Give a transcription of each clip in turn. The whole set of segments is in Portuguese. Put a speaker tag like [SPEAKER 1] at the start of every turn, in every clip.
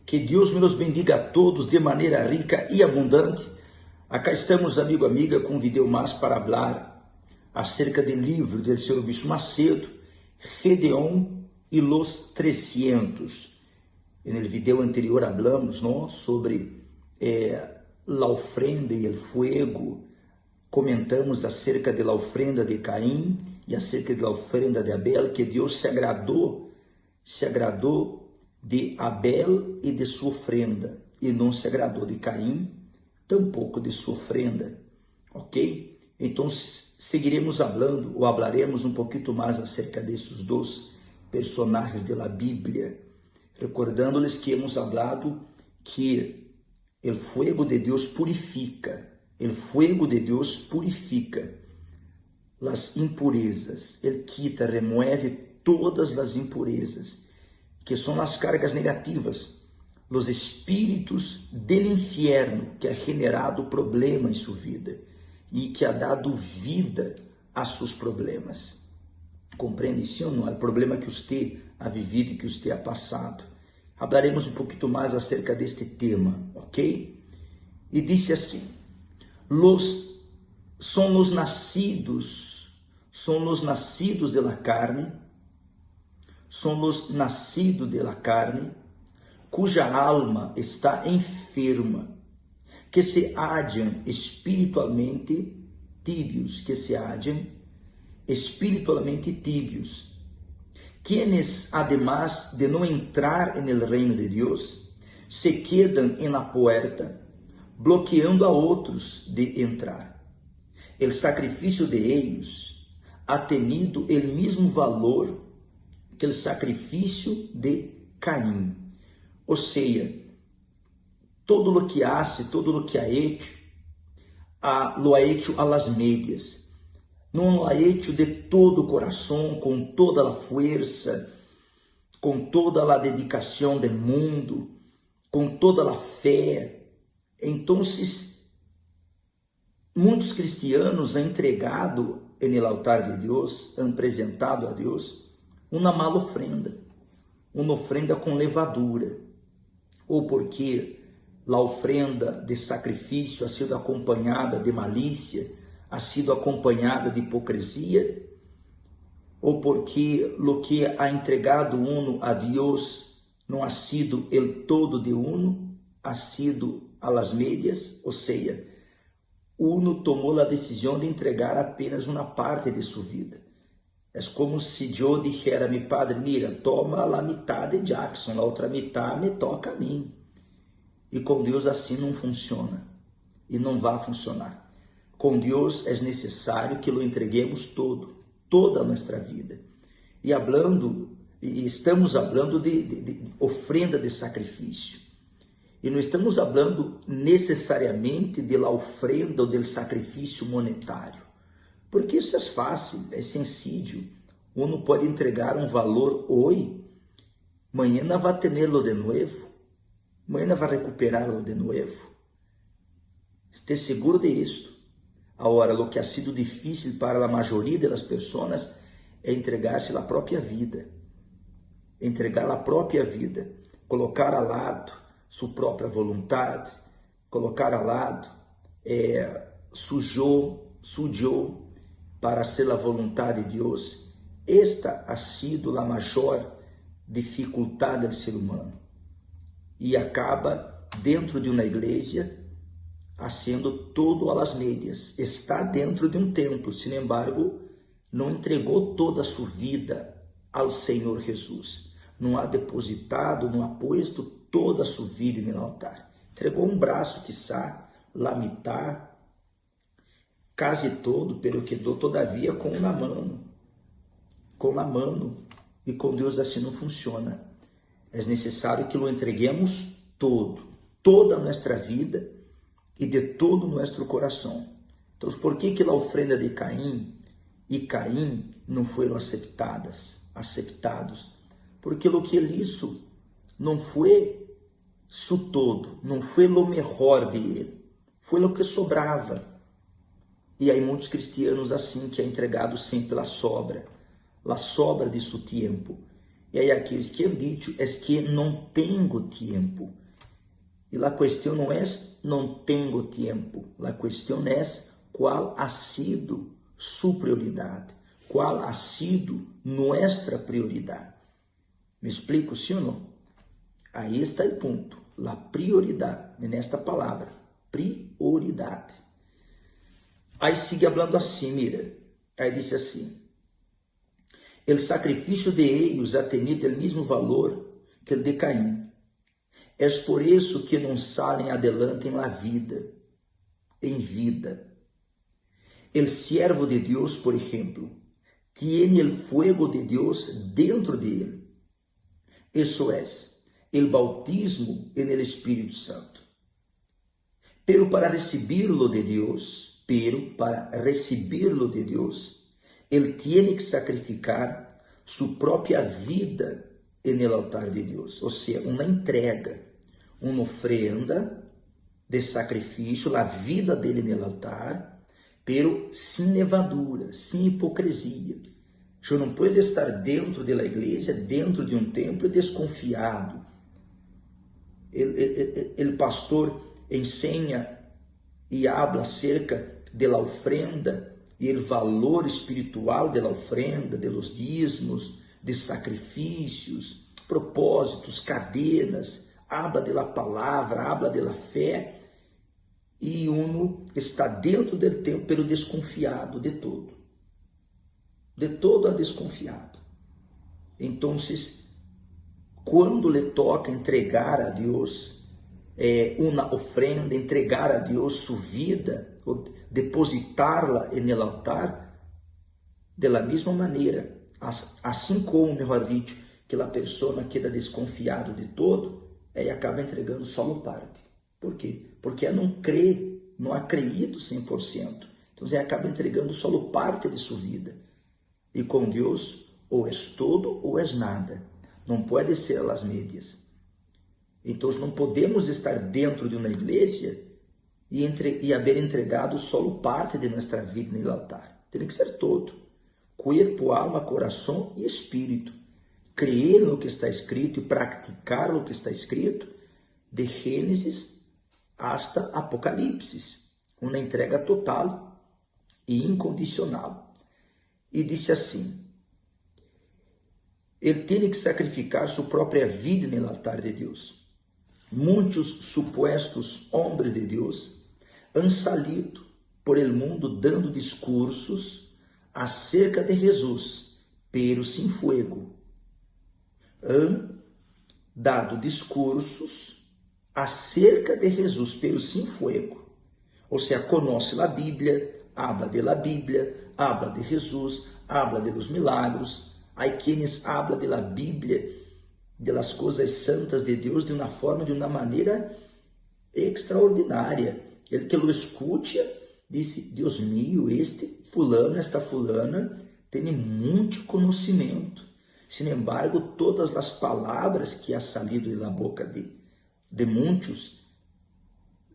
[SPEAKER 1] Que Deus me los bendiga a todos de maneira rica e abundante. Acá estamos, amigo, amiga, com um vídeo mais para falar acerca do livro do Senhor Bispo Macedo, Gedeón e los 300. No vídeo anterior hablamos, ¿no?, sobre a ofrenda e o fuego. Comentamos acerca da ofrenda de Caim e acerca da ofrenda de Abel, que Deus se agradou de Abel e de sua ofrenda, e não se agradou de Caim, tampouco de sua ofrenda, ok? Então seguiremos falando, ou hablaremos um pouquinho mais acerca desses dois personagens da Bíblia, recordando-lhes que hemos hablado que o fogo de Deus purifica, o fogo de Deus purifica as impurezas, ele quita, remueve todas as impurezas, que são as cargas negativas, os espíritos del infierno que ha generado problema em sua vida e que ha dado vida a seus problemas. Compreende sim ou não? É o problema que você ha vivido e que você ha passado. Hablaremos um pouquinho mais acerca deste tema, ok? E disse assim: são os nascidos de la carne, são os nascidos de la carne, cuja alma está enferma, que se hallan espiritualmente tibios, quienes, además de não entrar en el reino de Deus, se quedan en la puerta, bloqueando a outros de entrar. El sacrifício de ellos ha tenido el mismo valor que o sacrifício de Caim. Ou seja, todo lo que hace, todo lo que ha hecho, lo ha hecho a las medias. Não lo ha hecho de todo o coração, com toda a força, com toda a dedicação do mundo, com toda a fé. Então, muitos cristianos han entregado en el altar de Deus, han apresentado a Deus uma mala ofrenda, uma ofrenda com levadura, ou porque a ofrenda de sacrifício ha sido acompanhada de malícia, ha sido acompanhada de hipocrisia, ou porque lo que ha entregado uno a Deus não ha sido el todo de uno, ha sido a las medias, ou seja, uno tomou a decisão de entregar apenas uma parte de sua vida. É como se eu dijera a meu padre: mira, toma a metade de Jackson, a outra metade me toca a mim. E com Deus assim não funciona, e não vai funcionar. Com Deus é necessário que lo entreguemos toda a nossa vida. E estamos falando de ofrenda de sacrifício. E não estamos falando necessariamente de la ofrenda ou del sacrifício monetário. Porque isso é fácil, é sencillo. Uno pode entregar um valor hoje, mañana vai tenerlo de novo, mañana vai recuperarlo de novo. Esteja seguro de isto. Agora, o que ha sido difícil para a maioria das pessoas é entregar-se a própria vida. Entregar a própria vida, colocar ao lado sua própria vontade, colocar ao lado sujo para ser a vontade de Deus. Esta ha sido a maior dificuldade do ser humano e acaba dentro de uma igreja haciendo todo a las medias. Está dentro de um templo, sin embargo, não entregou toda a sua vida ao Senhor Jesus. Não ha depositado, não ha puesto toda a sua vida no altar. Entregou um braço, quizá, la mitad, quase todo, pero quedou todavia com uma mão. E com Deus assim não funciona. É necessário que lo entreguemos toda a nossa vida e de todo o nosso coração. Então, por que a ofrenda de Caim e Caim não foram aceptados? Porque o que ele hizo não foi su todo, não foi o melhor de ele, foi o que sobrava. E há muitos cristianos assim, que é entregado sempre a sobra de seu tempo. E aí aqueles que han dicho es que não tenho tempo. E a questão não é não tenho tempo, a questão é qual ha sido sua prioridade, qual ha sido nossa prioridade. Me explico, sim ou não? Aí está o ponto, a prioridade, nesta palavra, prioridade. Aí sigue falando assim, mira, aí disse assim, el sacrifício de ellos ha tenido el mismo valor que el de Caim. Es por isso que não salen adelante em vida. El siervo de Deus, por exemplo, tiene el fuego de Deus dentro de él. Eso es, el bautismo en el Espírito Santo. Pero para recibirlo de Deus, ele tiene que sacrificar sua própria vida en el altar de Deus, ou seja, uma entrega, uma ofrenda de sacrifício, a vida dele no altar, pero sem levadura, sem hipocrisia. Eu não posso estar dentro da igreja, dentro de um templo, desconfiado. O pastor ensina e habla acerca da ofrenda e o valor espiritual da ofrenda, de los dízimos, de sacrifícios, propósitos, cadenas, habla de la palavra, habla de la fé, e uno está dentro do templo, pero desconfiado de todo desconfiado. Então, quando lhe toca entregar a Deus uma ofrenda, entregar a Deus sua vida, depositar-la no altar, de la mesma maneira, assim como, melhor dito, que a pessoa queda desconfiado de todo, acaba entregando só uma parte. Por quê? Porque ela não crê, não acredita 100%. Então, ela acaba entregando só parte de sua vida. E com Deus, ou és todo ou és nada. Não pode ser as médias. Então, não podemos estar dentro de uma igreja e haver entregado só parte de nossa vida no altar. Tem que ser todo. Corpo, alma, coração e espírito. Crer no que está escrito e praticar o que está escrito, de Gênesis hasta Apocalipse. Uma entrega total e incondicional. E disse assim, ele tem que sacrificar sua própria vida no altar de Deus. Muitos supostos homens de Deus han salido por el mundo dando discursos acerca de Jesus, pero sem fuego. Han dado discursos acerca de Jesus, pero sem fuego. Ou seja, conhece a Bíblia, habla de la Bíblia, habla de Jesus, habla de los milagros. Hay quienes habla de la Bíblia, de las coisas santas de Deus de uma forma, de uma maneira extraordinária. Ele que lo escute, disse, Deus mío, este fulano, esta fulana, tem muito conhecimento. Sin embargo, todas as palavras que ha salido da boca de muitos,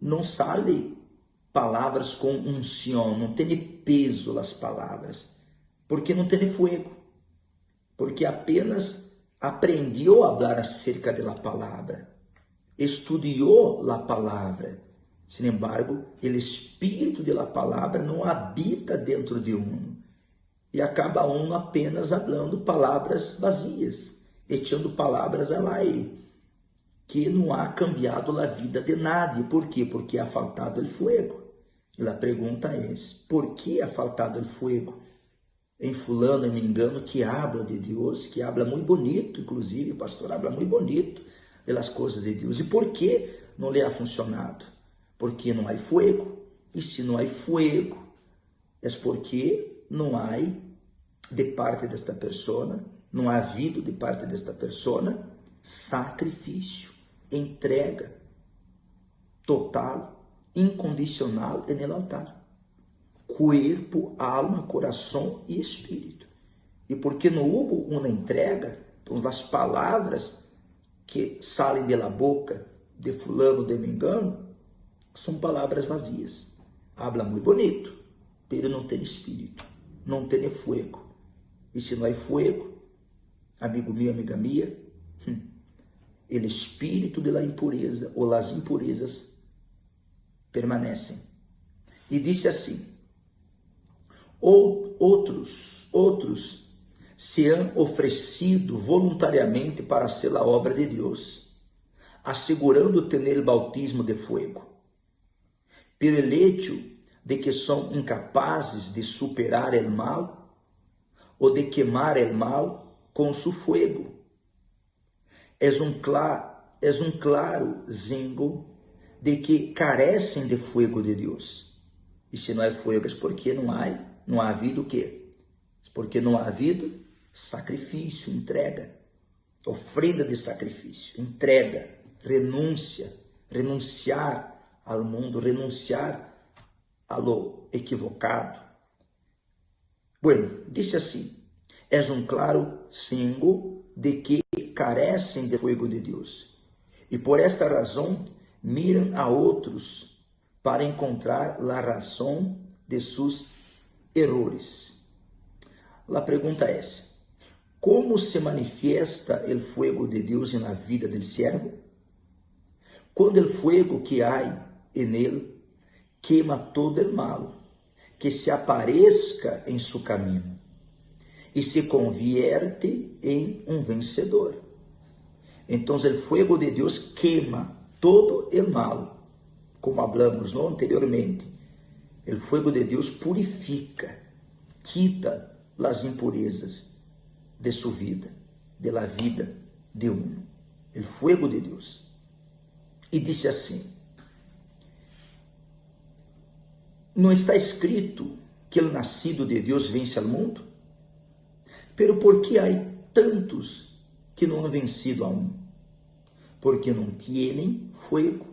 [SPEAKER 1] não sale palavras com unção, não tem peso as palavras, porque não tem fogo, porque apenas aprendeu a falar acerca da palavra, estudou a palavra. Sin embargo, o espírito da palavra não habita dentro de e acaba apenas falando palavras vazias, echando palavras ao aire, que não ha cambiado a vida de nadie. Por quê? Porque ha faltado o fogo. E a pergunta é, por que ha faltado o fogo? Em fulano, me engano, que habla de Deus, que habla muito bonito, inclusive, o pastor habla muito bonito das coisas de Deus. E por que não lhe ha funcionado? Porque não há fogo. E se não há fogo, é porque não há de parte desta pessoa, não há havido de parte desta pessoa sacrifício, entrega total, incondicional no altar. Corpo, alma, coração e espírito. E porque não houve uma entrega, então as palavras que saem da boca de fulano, de mengano, são palavras vazias. Habla muito bonito, mas não tem espírito, não tem fogo. E se não há fogo, amigo mío, amiga mía, el espíritu de la impureza ou las impurezas permanecem. E disse assim: outros se han oferecido voluntariamente para hacer a obra de Deus, assegurando tener el bautismo de fuego, pero el hecho de que são incapazes de superar el mal ou de quemar el mal com su fuego. És um claro zingo de que carecem de fuego de Deus. E se não é fuego, é porque não há havido o quê? Porque não há havido sacrifício, entrega, ofrenda de sacrifício, entrega, renúncia, renunciar ao mundo, renunciar a lo equivocado. Bueno, disse assim: és um claro signo de que carecem de fuego de Deus. E por esta razão miram a outros para encontrar a razão de seus errores. A pergunta é: como se manifiesta o fuego de Deus na vida do servo? Quando o fuego que há en ele queima todo o mal que se aparezca em seu caminho e se convierte em um vencedor. Então, o fuego de Deus queima todo o mal, como hablamos anteriormente. O fuego de Deus purifica, quita as impurezas de sua vida, de la vida de uno. O fuego de Deus. E disse assim: não está escrito que o nascido de Deus vence ao mundo? Pero por que há tantos que não han vencido aún? Porque não tienen fuego.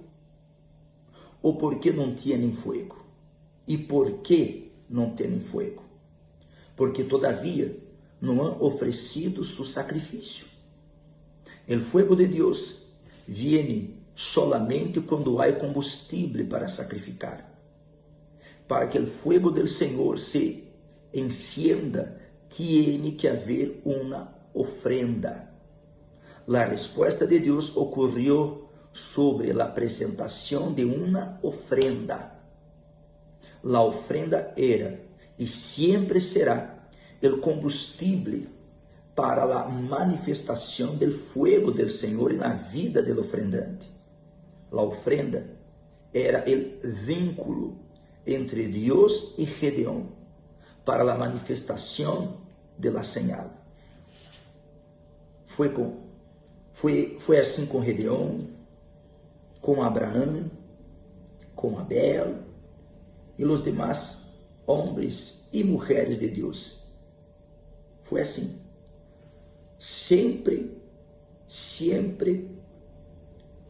[SPEAKER 1] Ou porque não tienen fuego? E por que não tienen fuego? Porque todavia não han oferecido su sacrifício. O fuego de Deus viene solamente quando há combustível para sacrificar. Para que o fuego del Senhor se encienda, tiene que haver uma ofrenda. A resposta de Deus ocorreu sobre a apresentação de uma ofrenda. A ofrenda era e sempre será o combustível para a manifestação do fuego del Senhor na vida del ofrendante. A ofrenda era o vínculo entre Deus e Gedeón para a manifestação de la señal. Foi assim com Gedeón, com Abraão, com Abel e os demais homens e mulheres de Deus. Foi assim. Sempre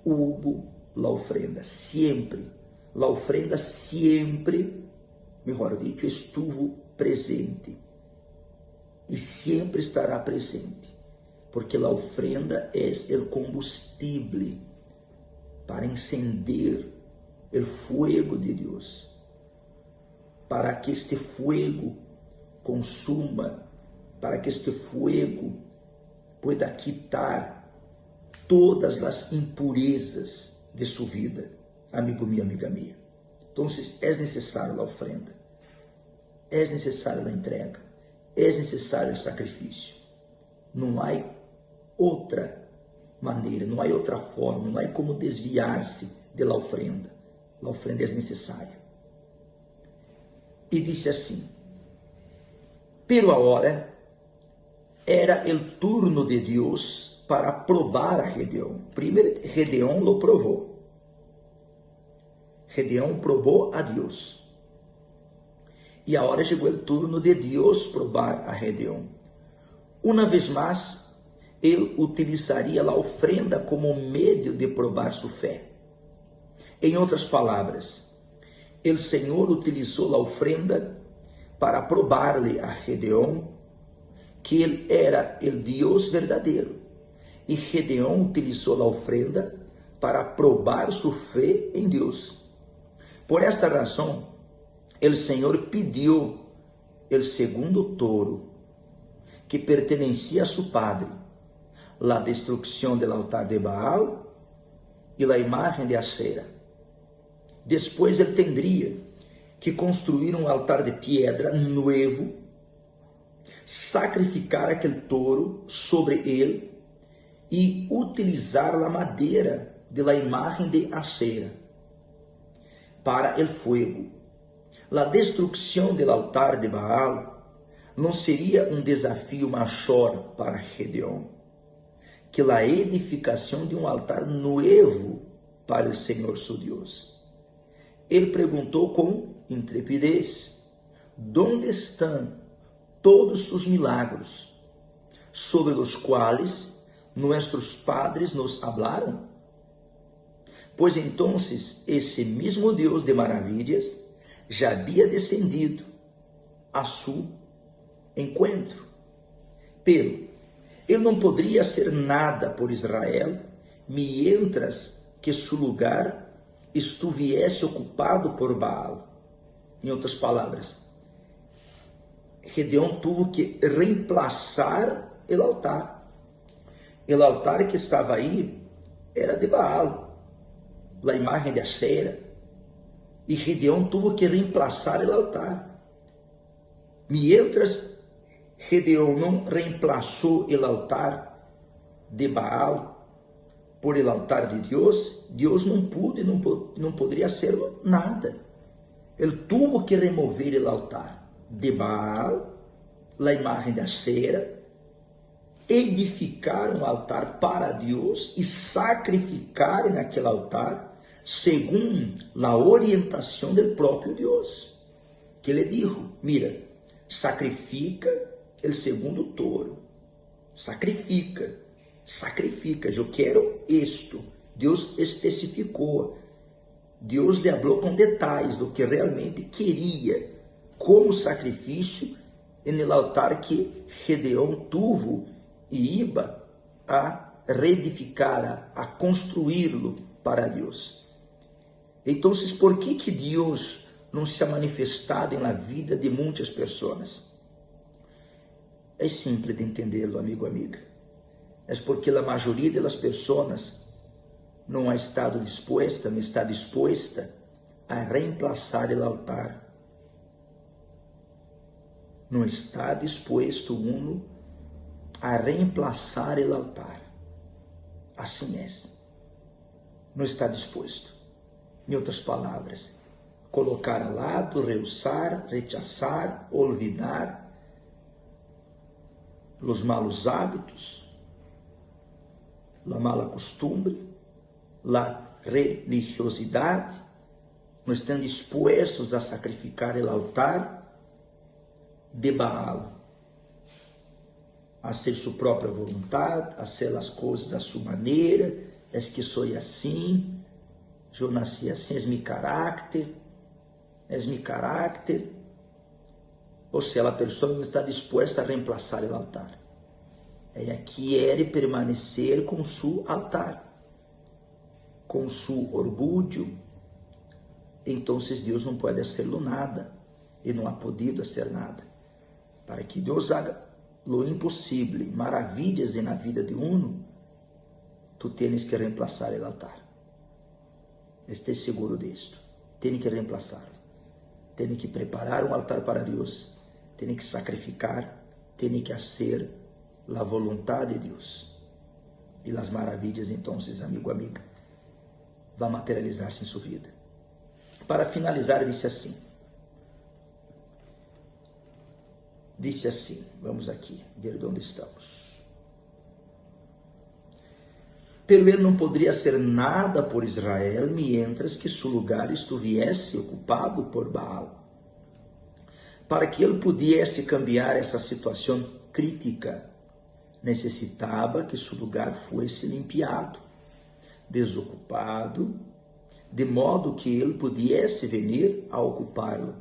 [SPEAKER 1] houve a ofrenda, sempre. A ofrenda sempre, melhor dito, estuvo presente e sempre estará presente, porque a ofrenda é o combustível para encender o fuego de Deus, para que este fuego consuma, para que este fuego pueda quitar todas as impurezas de sua vida. Amigo mío, amiga mía. Então, é necessário a ofrenda, é necessário a entrega, é necessário o sacrifício. Não há outra maneira, não há outra forma, não há como desviar-se da ofrenda. A ofrenda é necessária. E disse assim: pero agora era o turno de Deus para provar a Gedeón. Primeiro, Gedeón lo provou. Gedeón probou a Deus. E agora chegou o turno de Deus provar a Gedeón. Uma vez mais, ele utilizaria a ofrenda como meio de provar sua fé. Em outras palavras, o Senhor utilizou a ofrenda para provar-lhe a Gedeón que ele era o Deus verdadeiro. E Gedeón utilizou a ofrenda para provar sua fé em Deus. Por esta razão, o Senhor pediu o segundo touro, que pertencia a seu padre, la destrucción del altar de Baal y la imagen de Asera. Después él tendría que construir un altar de piedra nuevo, sacrificar aquel toro sobre él y utilizar la madera de la imagen de Asera para el fuego. La destrucción del altar de Baal não seria um desafio maior para Gedeão que a edificação de um altar novo para o Senhor seu Deus. Ele perguntou com intrepidez: onde estão todos os milagros sobre os quais nossos padres nos hablaram? Pois então esse mesmo Deus de maravilhas já havia descendido a su encontro. Pero ele não poderia hacer nada por Israel mientras que su lugar estuviese ocupado por Baal. Em outras palavras, Gedeão tuvo que reemplaçar o altar. O altar que estava aí era de Baal, a imagem de Asera. E Gedeão tuvo que reemplaçar o altar. Mientras Gedeão não reemplaçou o altar de Baal por el altar de Deus, Deus não pôde, não poderia hacer nada. Ele tuvo que remover o altar de Baal, a imagem de Asera, edificar um altar para Deus e sacrificar naquele altar segundo a orientação do próprio Deus. Que ele disse: mira, sacrifica o segundo touro, sacrifica, eu quero isto. Deus especificou, Deus lhe falou com detalhes do que realmente queria como sacrifício no altar que Gedeão tuvo e iba a reedificar, a construí-lo para Deus. Então, por que Deus não se ha manifestado na vida de muitas pessoas? É simples de entendê-lo, amigo, amiga. É porque a maioria das pessoas não está disposta a reemplaçar o altar. Não está disposto a reemplaçar o altar. Assim é. Não está disposto. Em outras palavras, colocar ao lado, rehusar, rechazar, olvidar os malos hábitos, a mala costumbre, a religiosidade, não estão dispostos a sacrificar o altar de Baal, a ser sua própria vontade, a ser as coisas à sua maneira. É que sou assim, eu nasci assim, é meu caráter, ou seja, a pessoa não está disposta a reemplaçar o altar. Ela quer permanecer com seu altar, com seu orgulho. Então Deus não pode hacerlo nada, e não ha podido hacer nada. Para que Deus haga lo impossível, maravilhas na vida de uno, tu tienes que reemplazar o altar. Esté seguro disto. Tienes que reemplazar. Tienes que preparar um altar para Deus. Tienes que sacrificar. Tienes que hacer a vontade de Deus. E as maravilhas, então, amigo, amiga, vão materializar-se em sua vida. Para finalizar, disse assim, vamos aqui, ver de onde estamos. Pero ele não poderia hacer nada por Israel, mientras que seu lugar estivesse ocupado por Baal. Para que ele pudesse cambiar essa situação crítica, necessitava que seu lugar fosse limpiado, desocupado, de modo que ele pudesse vir a ocupá-lo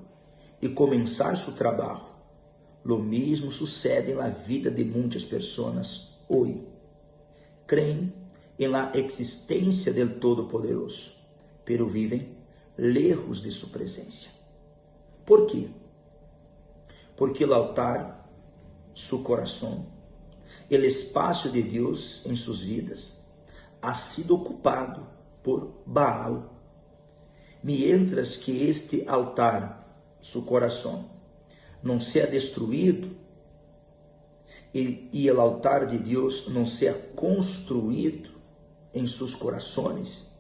[SPEAKER 1] e começar seu trabalho. Lo mesmo sucede na vida de muitas pessoas hoje. Creem em la existência del Todo-Poderoso, pero vivem lejos de sua presença. Por quê? Porque o altar, seu coração, o espaço de Deus em suas vidas ha sido ocupado por Baal. Mientras que este altar, su coração, não seja destruído e o altar de Deus não seja construído em seus corações,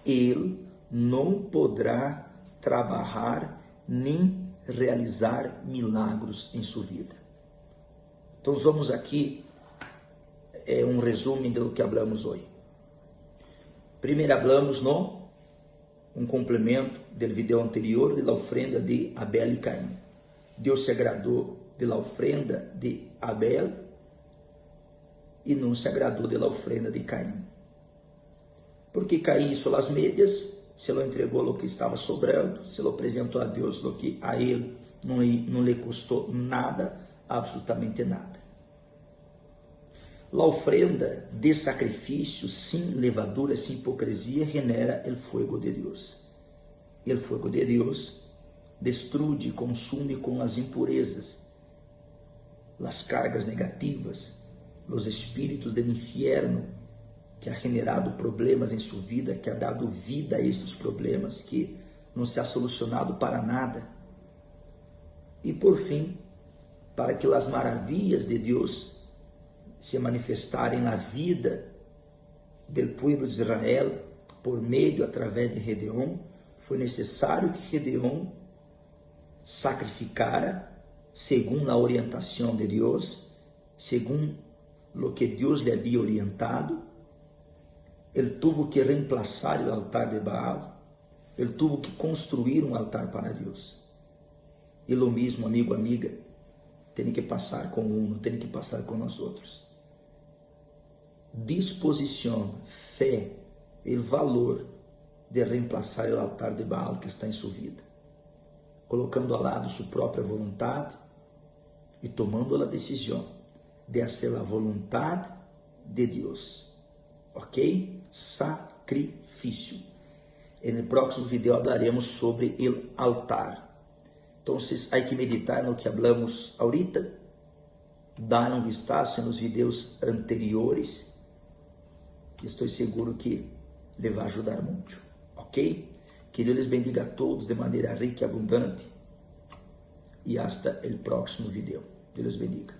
[SPEAKER 1] ele não poderá trabalhar nem realizar milagros em sua vida. Então vamos aqui, um resumo do que hablamos hoje. Primeiro hablamos um complemento do vídeo anterior da ofrenda de Abel e Caim. Deus se agradou da ofrenda de Abel e não se agradou da ofrenda de Caim. Porque Caim hizo as médias, se lo entregou o que estava sobrando, se lo apresentou a Deus, o que a ele não lhe custou nada, absolutamente nada. A ofrenda de sacrifício, sem levadura, sem hipocrisia, genera o fogo de Deus. E o fogo de Deus destrui, consume com as impurezas, as cargas negativas, os espíritos do inferno, que ha generado problemas em sua vida, que ha dado vida a estes problemas, que não se ha solucionado para nada. E por fim, para que as maravilhas de Deus se manifestarem na vida do povo de Israel, por meio, através de Gedeon, foi necessário que Gedeon sacrificara, segundo a orientação de Deus, segundo o que Deus lhe havia orientado. Ele teve que reemplaçar o altar de Baal, ele teve que construir um altar para Deus. E o mesmo, amigo, amiga, tem que passar com um, tem que passar com nós outros. Disposição, fé, o valor de reemplaçar o altar de Baal que está em sua vida, colocando ao lado sua própria vontade e tomando a decisão de fazer a vontade de Deus. Ok? Sacrifício. No próximo vídeo hablaremos sobre o altar. Então, há que meditar no que hablamos ahorita, dar um vistazo nos vídeos anteriores, que estou seguro que lhe vai ajudar muito. Ok? Que Deus les bendiga a todos de maneira rica e abundante. E hasta o próximo vídeo. Deus les bendiga.